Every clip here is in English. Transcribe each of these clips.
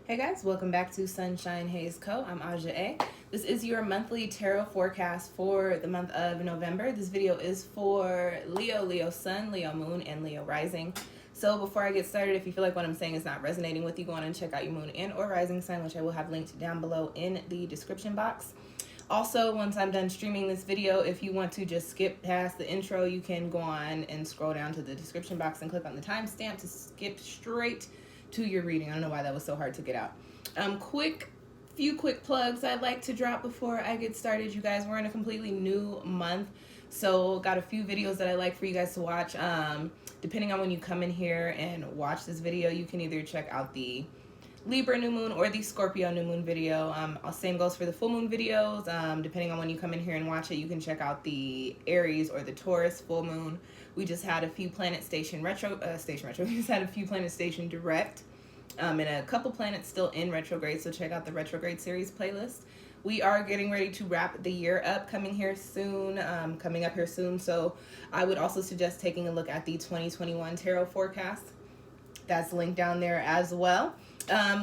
Hey guys, welcome back to SunshinehazeCo. I'm Aja A. This is your monthly tarot forecast for the month of November. This video is for Leo, Leo Sun, Leo Moon, and Leo Rising. So before I get started, if you feel like what I'm saying is not resonating with you, go on and check out your Moon and or Rising sign, which I will have linked down below in the description box. Also, once I'm done streaming this video, if you want to just skip past the intro, you can go on and scroll down to the description box and click on the timestamp to skip straight to your reading. I don't know why that was so hard to get out. Few quick plugs I'd like to drop before I get started. You guys, we're in a completely new month, so got a few videos that I like for you guys to watch. Depending on when you come in here and watch this video, you can either check out the Libra new moon or the Scorpio new moon video. Same goes for the full moon videos. Depending on when you come in here and watch it, you can check out the Aries or the Taurus full moon. We just had a few Planet Station retro. We just had a few Planet Station direct, and a couple planets still in retrograde. So check out the retrograde series playlist. We are getting ready to wrap the year up, coming up here soon. So I would also suggest taking a look at the 2021 tarot forecast. That's linked down there as well.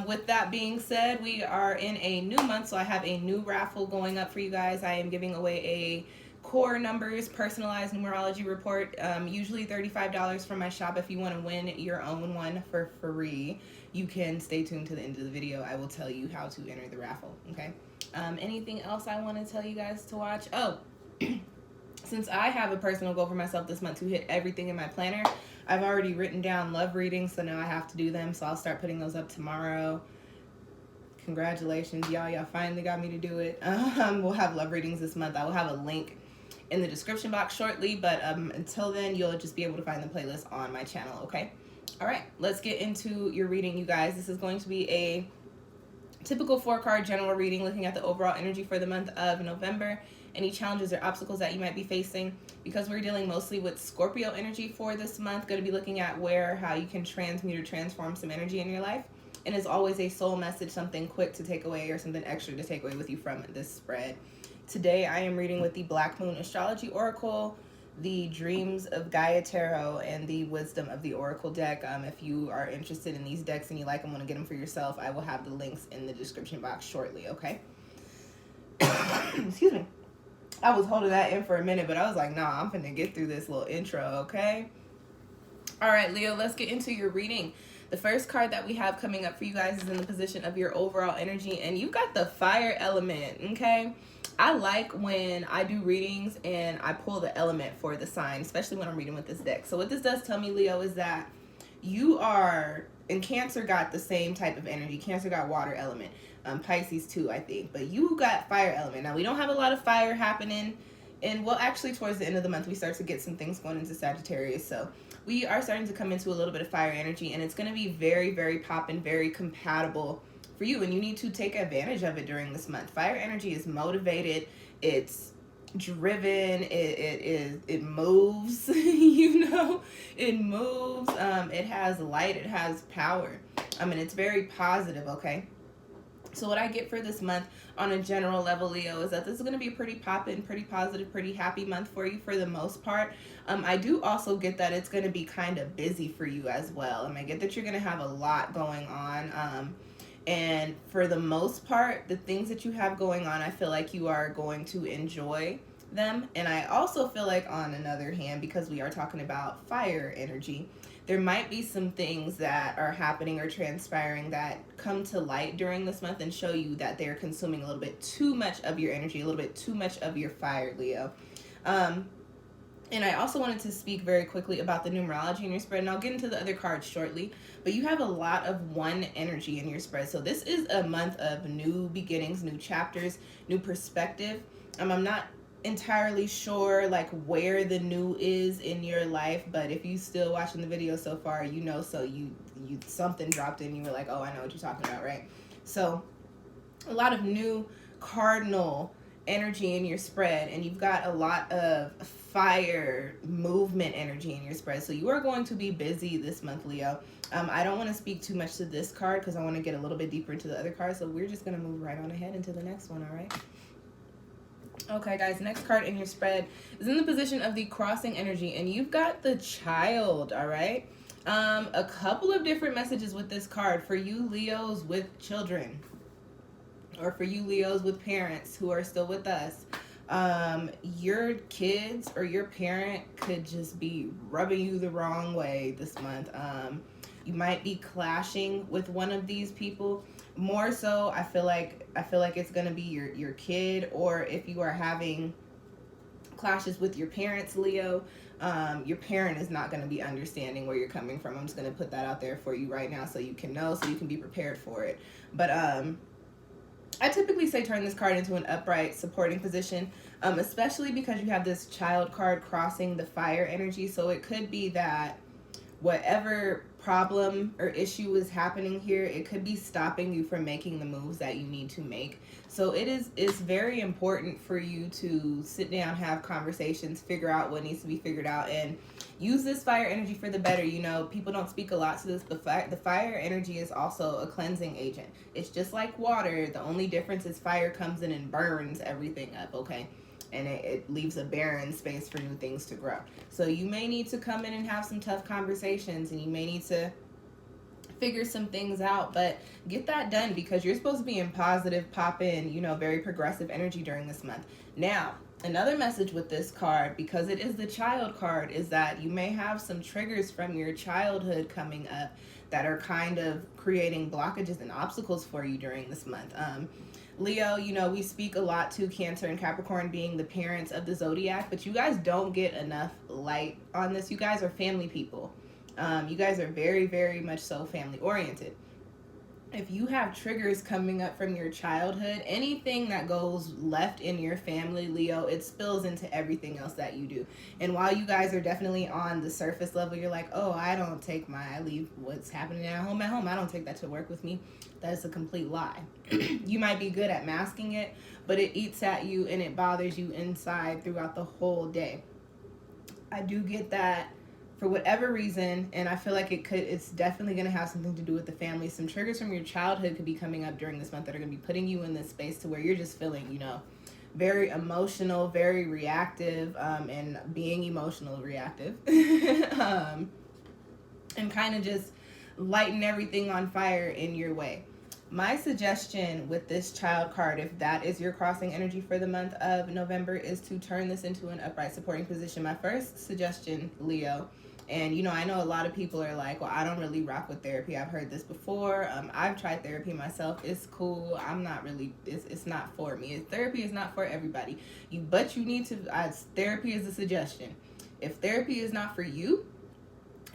With that being said, we are in a new month, so I have a new raffle going up for you guys. I am giving away a core numbers personalized numerology report, usually $35 from my shop. If you want to win your own one for free, you can stay tuned to the end of the video. I will tell you how to enter the raffle, okay? Anything else I want to tell you guys to watch? Oh, since I have a personal goal for myself this month to hit everything in my planner, I've already written down love readings, so now I have to do them. So I'll start putting those up tomorrow. Congratulations, y'all. Y'all finally got me to do it. We'll have love readings this month. I will have a link in the description box shortly, but until then, you'll just be able to find the playlist on my channel, okay? All right, let's get into your reading, you guys. This is going to be a typical 4-card general reading looking at the overall energy for the month of November, any challenges or obstacles that you might be facing. Because we're dealing mostly with Scorpio energy for this month, going to be looking at how you can transmute or transform some energy in your life. And as always, a soul message, something quick to take away or something extra to take away with you from this spread. Today, I am reading with the Black Moon Astrology Oracle, the Dreams of Gaia Tarot, and the Wisdom of the Oracle deck. If you are interested in these decks and you like them, want to get them for yourself, I will have the links in the description box shortly, okay? Excuse me. I was holding that in for a minute, but I was like, nah, I'm finna get through this little intro, okay? All right, Leo, let's get into your reading. The first card that we have coming up for you guys is in the position of your overall energy, and you got the fire element, okay? I like when I do readings and I pull the element for the sign, especially when I'm reading with this deck. So what this does tell me, Leo, is that you are, and Cancer got the same type of energy. Cancer got water element. Pisces too, I think. But you got fire element. Now, we don't have a lot of fire happening. And, well, actually, towards the end of the month, we start to get some things going into Sagittarius. So we are starting to come into a little bit of fire energy. And it's going to be very, very poppin', very compatible for you. And you need to take advantage of it during this month. Fire energy is motivated. It's driven. It moves. You know, it moves. It has light. It has power. It's very positive, okay? So what I get for this month on a general level, Leo, is that this is going to be a pretty poppin', pretty positive, pretty happy month for you for the most part. I do also get that it's going to be kind of busy for you as well. I get that you're going to have a lot going on. And for the most part, the things that you have going on, I feel like you are going to enjoy them. And I also feel like, on another hand, because we are talking about fire energy, there might be some things that are happening or transpiring that come to light during this month and show you that they're consuming a little bit too much of your energy, a little bit too much of your fire, Leo. And I also wanted to speak very quickly about the numerology in your spread, and I'll get into the other cards shortly, but you have a lot of one energy in your spread. So this is a month of new beginnings, new chapters, new perspective. I'm not entirely sure like where the new is in your life, but if you still watching the video so far, you know, so you something dropped in, you were like, oh, I know what you're talking about, right? So a lot of new cardinal energy in your spread, and you've got a lot of fire movement energy in your spread, so you are going to be busy this month, Leo. I don't want to speak too much to this card because I want to get a little bit deeper into the other cards, so we're just going to move right on ahead into the next one, all right? Okay, guys, next card in your spread is in the position of the crossing energy, and you've got the Child, all right? A couple of different messages with this card for you Leos with children, or for you Leos with parents who are still with us. Your kids or your parent could just be rubbing you the wrong way this month. You might be clashing with one of these people. More so, I feel like it's gonna be your kid, or if you are having clashes with your parents, Leo, your parent is not going to be understanding where you're coming from. I'm just going to put that out there for you right now so you can know, so you can be prepared for it. But I typically say turn this card into an upright supporting position, especially because you have this child card crossing the fire energy. So it could be that whatever problem or issue is happening here, it could be stopping you from making the moves that you need to make. So it's very important for you to sit down, have conversations, figure out what needs to be figured out, and use this fire energy for the better. You know, people don't speak a lot to this, but the fire energy is also a cleansing agent. It's just like water. The only difference is fire comes in and burns everything up, okay? And it leaves a barren space for new things to grow. So you may need to come in and have some tough conversations, and you may need to figure some things out, but get that done because you're supposed to be in positive, pop in, you know, very progressive energy during this month. Now, another message with this card, because it is the child card, is that you may have some triggers from your childhood coming up that are kind of creating blockages and obstacles for you during this month. Leo, you know, we speak a lot to Cancer and Capricorn being the parents of the zodiac, but you guys don't get enough light on this. You guys are family people. You guys are very, very much so family oriented. If you have triggers coming up from your childhood, anything that goes left in your family, Leo, it spills into everything else that you do. And while you guys are definitely on the surface level, you're like, oh, I leave what's happening at home. I don't take that to work with me. That is a complete lie. You might be good at masking it, but it eats at you and it bothers you inside throughout the whole day. I do get that. For whatever reason, and I feel like it's definitely going to have something to do with the family. Some triggers from your childhood could be coming up during this month that are going to be putting you in this space to where you're just feeling, you know, very emotional, very reactive, and being emotional reactive, and kind of just lighting everything on fire in your way. My suggestion with this child card, if that is your crossing energy for the month of November, is to turn this into an upright supporting position. My first suggestion, Leo, and you know, I know a lot of people are like, well, I don't really rock with therapy. I've heard this before. I've tried therapy myself. It's cool. It's not for me. Therapy is not for everybody. But you need to, therapy is a suggestion. If therapy is not for you,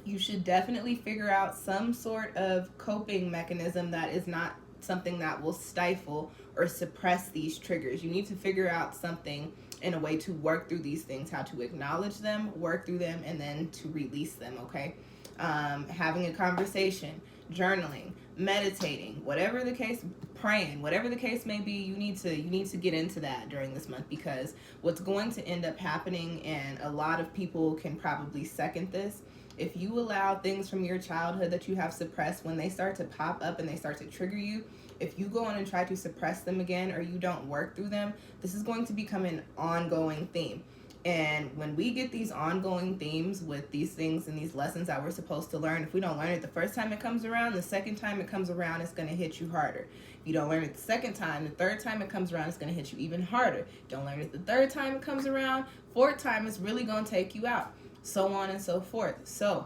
you should definitely figure out some sort of coping mechanism that is not something that will stifle or suppress these triggers. You need to figure out something in a way to work through these things, how to acknowledge them, work through them, and then to release them, okay? Having a conversation, journaling, meditating, whatever the case, praying, whatever the case may be, you need to get into that during this month, because what's going to end up happening, and a lot of people can probably second this, if you allow things from your childhood that you have suppressed, when they start to pop up and they start to trigger you, if you go on and try to suppress them again, or you don't work through them, this is going to become an ongoing theme. And when we get these ongoing themes with these things and these lessons that we're supposed to learn, if we don't learn it the first time it comes around, the second time it comes around, it's going to hit you harder. If you don't learn it the second time, the third time it comes around, it's going to hit you even harder. Don't learn it the third time it comes around, fourth time it's really going to take you out, so on and so forth. So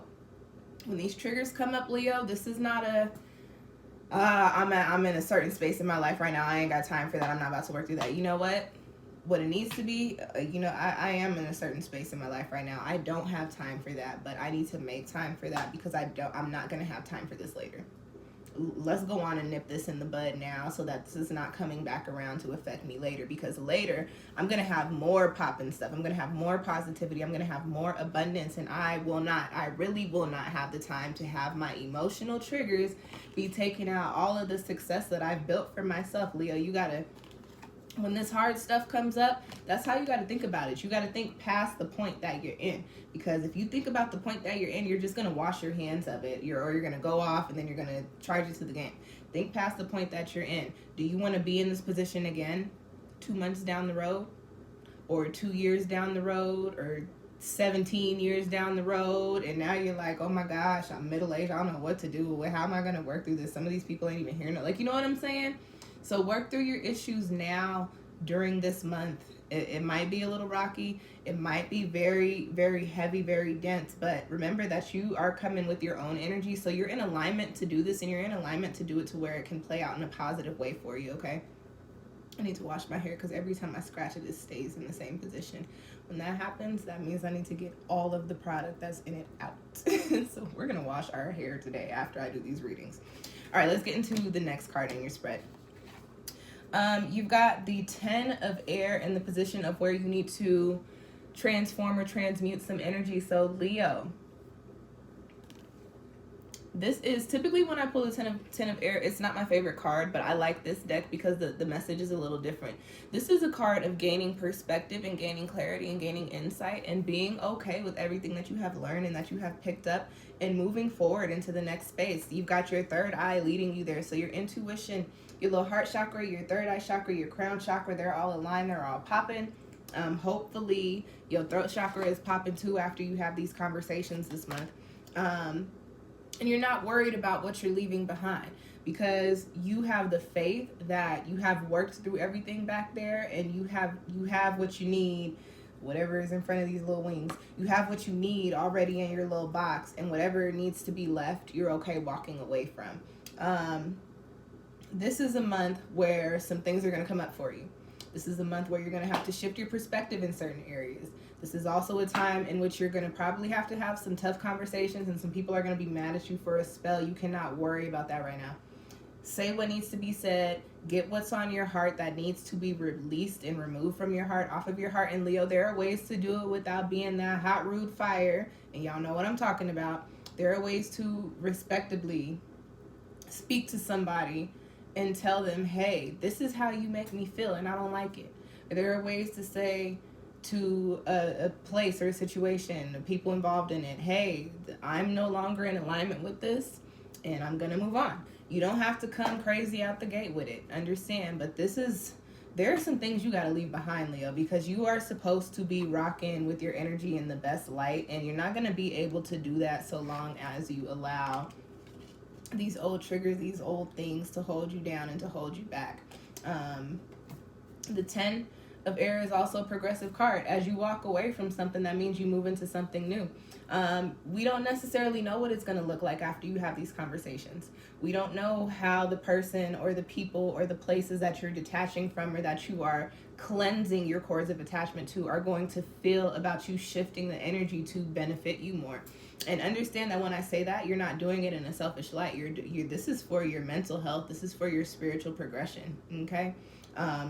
when these triggers come up, Leo, this is not a I'm in a certain space in my life right now. I ain't got time for that. I'm not about to work through that. You know what it needs to be, I am in a certain space in my life right now. I don't have time for that, but I need to make time for that, because I'm not going to have time for this later. Let's go on and nip this in the bud now, so that this is not coming back around to affect me later, because later I'm going to have more popping stuff. I'm going to have more positivity. I'm going to have more abundance, and I really will not have the time to have my emotional triggers be taking out all of the success that I've built for myself. Leo, when this hard stuff comes up, that's how you got to think about it. You got to think past the point that you're in, because if you think about the point that you're in, you're just going to wash your hands of it, or you're going to go off and then you're going to charge it to the game. Think past the point that you're in. Do you want to be in this position again 2 months down the road, or 2 years down the road, or 17 years down the road, and now you're like, oh my gosh, I'm middle-aged, I don't know what to do. How am I going to work through this? Some of these people ain't even here. Like, you know what I'm saying? So work through your issues now during this month. It might be a little rocky. It might be very, very heavy, very dense. But remember that you are coming with your own energy. So you're in alignment to do this, and you're in alignment to do it to where it can play out in a positive way for you, okay? I need to wash my hair because every time I scratch it, it stays in the same position. When that happens, that means I need to get all of the product that's in it out. So we're going to wash our hair today after I do these readings. All right, let's get into the next card in your spread. You've got the 10 of air in the position of where you need to transform or transmute some energy. So Leo, this is typically when I pull the 10 of air, it's not my favorite card, but I like this deck because the message is a little different. This is a card of gaining perspective and gaining clarity and gaining insight and being okay with everything that you have learned and that you have picked up and moving forward into the next space. You've got your third eye leading you there. So your intuition, your little heart chakra, your third eye chakra, your crown chakra, they're all aligned, they're all popping. Hopefully your throat chakra is popping too after you have these conversations this month. And you're not worried about what you're leaving behind because you have the faith that you have worked through everything back there, and you have what you need, whatever is in front of these little wings. You have what you need already in your little box, and whatever needs to be left, you're okay walking away from. This is a month where some things are going to come up for you. This is a month where you're going to have to shift your perspective in certain areas. This is also a time in which you're going to probably have to have some tough conversations, and some people are going to be mad at you for a spell. You cannot worry about that right now. Say what needs to be said. Get what's on your heart that needs to be released and removed from your heart, off of your heart. And Leo, there are ways to do it without being that hot, rude fire. And y'all know what I'm talking about. There are ways to respectably speak to somebody and tell them, hey, this is how you make me feel and I don't like it. There are ways to say to a place or a situation, the people involved in it, hey, I'm no longer in alignment with this and I'm gonna move on. You don't have to come crazy out the gate with it, understand, but there are some things you gotta leave behind, Leo, because you are supposed to be rocking with your energy in the best light, and you're not gonna be able to do that so long as you allow these old triggers, these old things to hold you down and to hold you back. The 10 of air is also a progressive card. As you walk away from something, that means you move into something new. We don't necessarily know what it's going to look like after you have these conversations. We don't know how the person or the people or the places that you're detaching from or that you are cleansing your cords of attachment to are going to feel about you shifting the energy to benefit you more. And understand that when I say that, you're not doing it in a selfish light. This is for your mental health. This is for your spiritual progression, okay?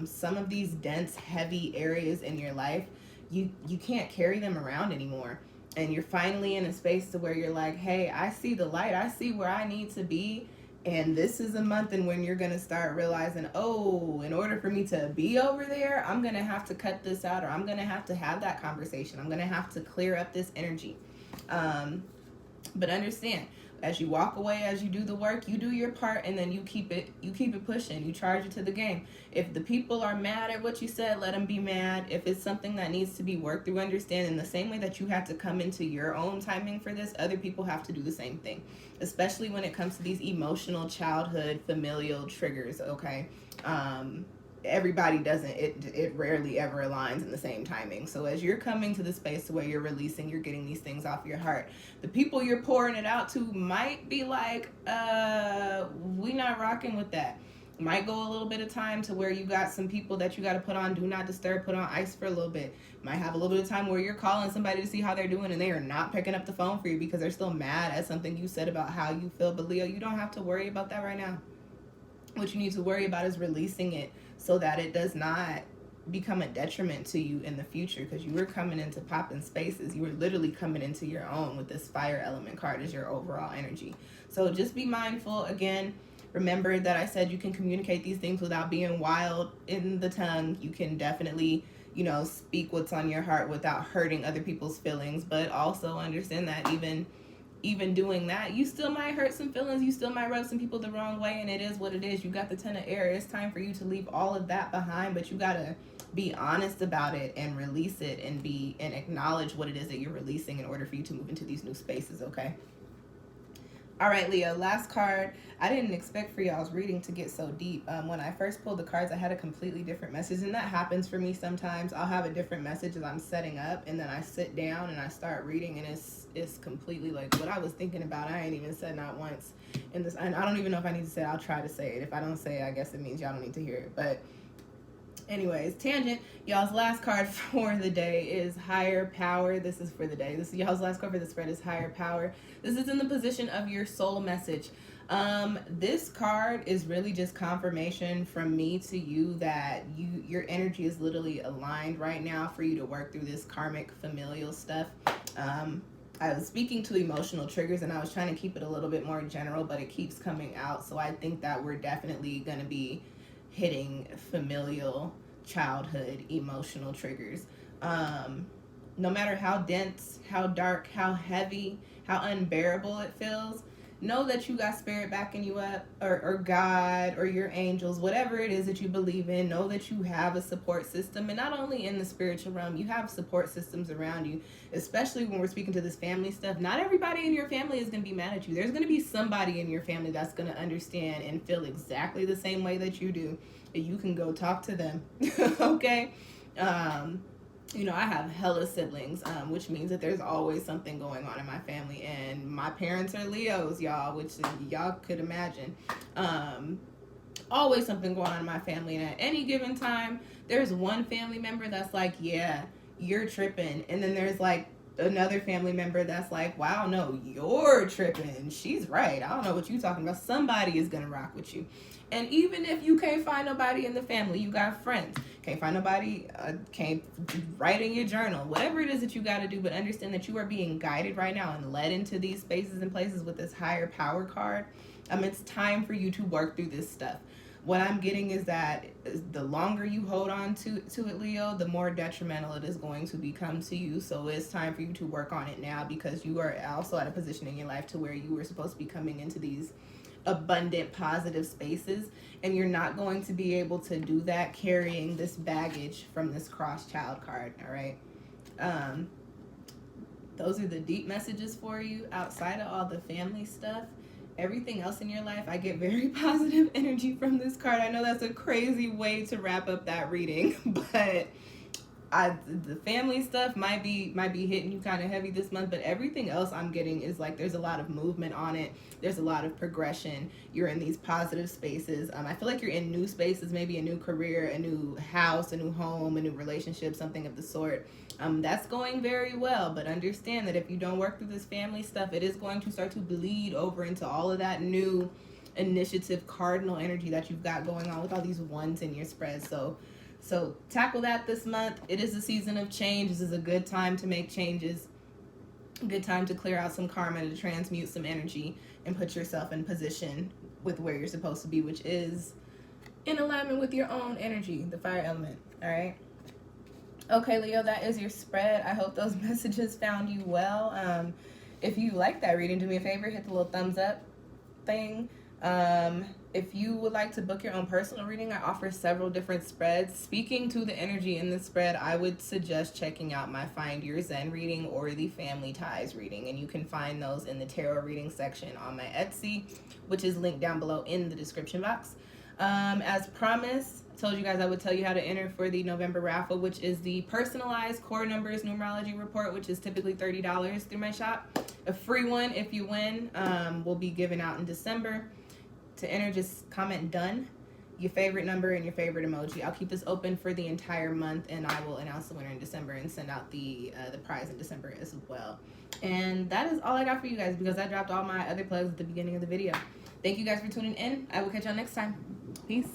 Some of these dense, heavy areas in your life, you can't carry them around anymore. And you're finally in a space to where you're like, hey, I see the light. I see where I need to be. And this is a month in when you're going to start realizing, oh, in order for me to be over there, I'm going to have to cut this out, or I'm going to have that conversation. I'm going to have to clear up this energy. But understand, as you walk away, as you do the work, you do your part, and then you keep it pushing. You charge it to the game. If the people are mad at what you said, let them be mad. If it's something that needs to be worked through, understand in the same way that you have to come into your own timing for this, other people have to do the same thing, especially when it comes to these emotional childhood familial triggers, okay? Everybody doesn't, it rarely ever aligns in the same timing. So as you're coming to the space where you're releasing, you're getting these things off your heart, the people you're pouring it out to might be like, we not rocking with that. Might go a little bit of time to where you got some people that you got to put on do not disturb, put on ice for a little bit. Might have a little bit of time where you're calling somebody to see how they're doing and they are not picking up the phone for you because they're still mad at something you said about how you feel. But Leo, you don't have to worry about that right now. What you need to worry about is releasing it so that it does not become a detriment to you in the future, because you were coming into popping spaces. You were literally coming into your own with this fire element card as your overall energy. So just be mindful. Again, remember that I said you can communicate these things without being wild in the tongue. You can definitely, speak what's on your heart without hurting other people's feelings, but also understand that even even doing that, you still might hurt some feelings. You still might rub some people the wrong way, and it is what it is. You got the 10 of air. It's time for you to leave all of that behind, but you got to be honest about it and release it and acknowledge what it is that you're releasing in order for you to move into these new spaces, okay? All right, Leo, last card. I didn't expect for y'all's reading to get so deep. When I first pulled the cards, I had a completely different message, and that happens for me sometimes. I'll have a different message as I'm setting up, and then I sit down and I start reading, and it's completely like what I was thinking about. I ain't even said not once in this, and I don't even know if I need to say it. I'll try to say it. If I don't say it, I guess it means y'all don't need to hear it. But anyways, tangent. Y'all's last card for the day is higher power. This is for the day. This is y'all's last card for the spread is higher power. This is in the position of your soul message. This card is really just confirmation from me to you that your energy is literally aligned right now for you to work through this karmic familial stuff. I was speaking to emotional triggers, and I was trying to keep it a little bit more general, but it keeps coming out. So I think that we're definitely going to be hitting familial childhood emotional triggers. No matter how dense, how dark, how heavy, how unbearable it feels, know that you got spirit backing you up, or God, or your angels, whatever it is that you believe in. Know that you have a support system, and not only in the spiritual realm, you have support systems around you, especially when we're speaking to this family stuff. Not everybody in your family is going to be mad at you. There's going to be somebody in your family that's going to understand and feel exactly the same way that you do. You can go talk to them. Okay? You know, I have hella siblings, which means that there's always something going on in my family. And my parents are Leos, y'all, which y'all could imagine. Always something going on in my family. And at any given time, there's one family member that's like, yeah, you're tripping. And then there's like another family member that's like, wow, no, you're tripping. She's right. I don't know what you're talking about. Somebody is going to rock with you. And even if you can't find nobody in the family, you got friends. Can't find nobody, can't write in your journal. Whatever it is that you got to do, but understand that you are being guided right now and led into these spaces and places with this higher power card. It's time for you to work through this stuff. What I'm getting is that the longer you hold on to it, Leo, the more detrimental it is going to become to you. So it's time for you to work on it now, because you are also at a position in your life to where you were supposed to be coming into these abundant, positive spaces, and you're not going to be able to do that carrying this baggage from this cross child card. All right. Those are the deep messages for you. Outside of all the family stuff, everything else in your life, I get very positive energy from this card. I know that's a crazy way to wrap up that reading, but the family stuff might be hitting you kind of heavy this month, but everything else I'm getting is like there's a lot of movement on it. There's a lot of progression. You're in these positive spaces. I feel like you're in new spaces, maybe a new career, a new house, a new home, a new relationship, something of the sort. That's going very well, but understand that if you don't work through this family stuff, it is going to start to bleed over into all of that new initiative, cardinal energy that you've got going on with all these ones in your spread. So tackle that this month. It is a season of change. This is a good time to make changes. A good time to clear out some karma, to transmute some energy, and put yourself in position with where you're supposed to be, which is in alignment with your own energy, the fire element. All right. Okay, Leo, that is your spread. I hope those messages found you well. If you like that reading, do me a favor, hit the little thumbs up thing. If you would like to book your own personal reading, I offer several different spreads. Speaking to the energy in this spread, I would suggest checking out my Find Your Zen reading or the Family Ties reading, and you can find those in the tarot reading section on my Etsy, which is linked down below in the description box. As promised, I told you guys I would tell you how to enter for the November raffle, which is the personalized core numbers numerology report, which is typically $30 through my shop. A free one if you win will be given out in December. To enter, just comment done, your favorite number, and your favorite emoji. I'll keep this open for the entire month, and I will announce the winner in December and send out the prize in December as well. And that is all I got for you guys, because I dropped all my other plugs at the beginning of the video. Thank you guys for tuning in. I will catch y'all next time. Peace.